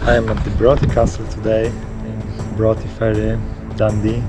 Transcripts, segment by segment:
I'm at the Broughty Castle today in Broughty Ferry, Dundee.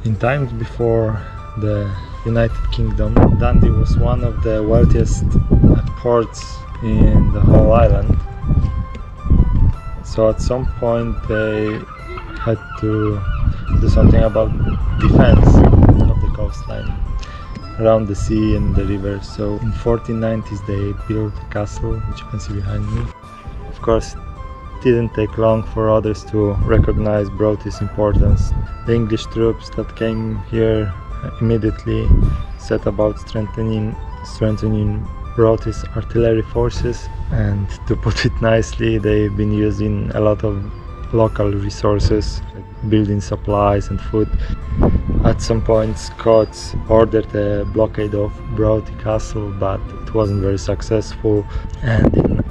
In times before the United Kingdom, Dundee was one of the wealthiest ports in the whole island. So at some point they had to do something about defense of the coastline around the sea and the river. So in 1490s they built a castle, which you can see behind me. Of course, didn't take long for others to recognize Broughty's importance. The English troops that came here immediately set about strengthening Broughty's artillery forces, and to put it nicely, they've been using a lot of local resources like building supplies and food. At some point Scots ordered a blockade of Broughty Castle, but it wasn't very successful, and in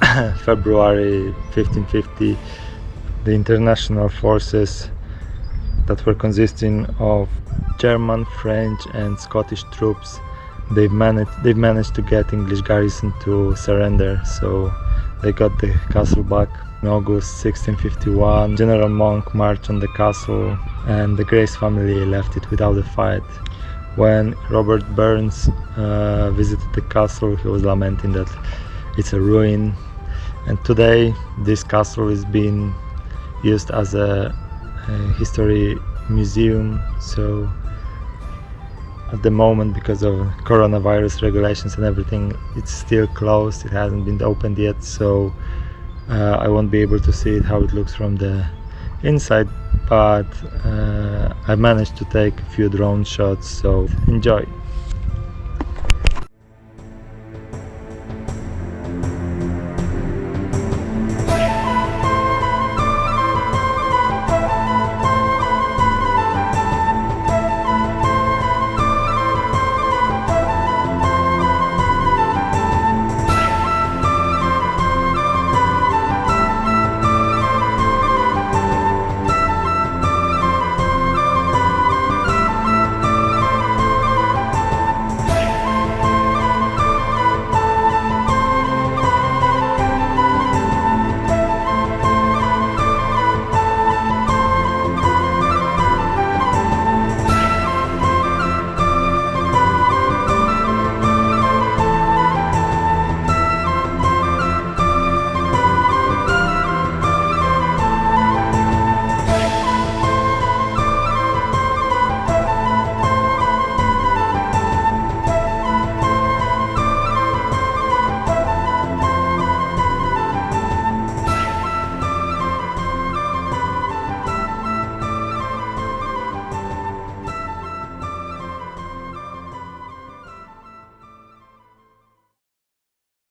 February 1550 the international forces that were consisting of German, French and Scottish troops, they've managed to get English garrison to surrender, so they got the castle back. In August 1651, General Monk marched on the castle and the Grace family left it without a fight. When Robert Burns visited the castle, he was lamenting that it's a ruin, and today this castle is being used as a history museum. So at the moment, because of coronavirus regulations and everything, it's still closed. It hasn't been opened yet, so I won't be able to see how it looks from the inside, but I managed to take a few drone shots, so enjoy.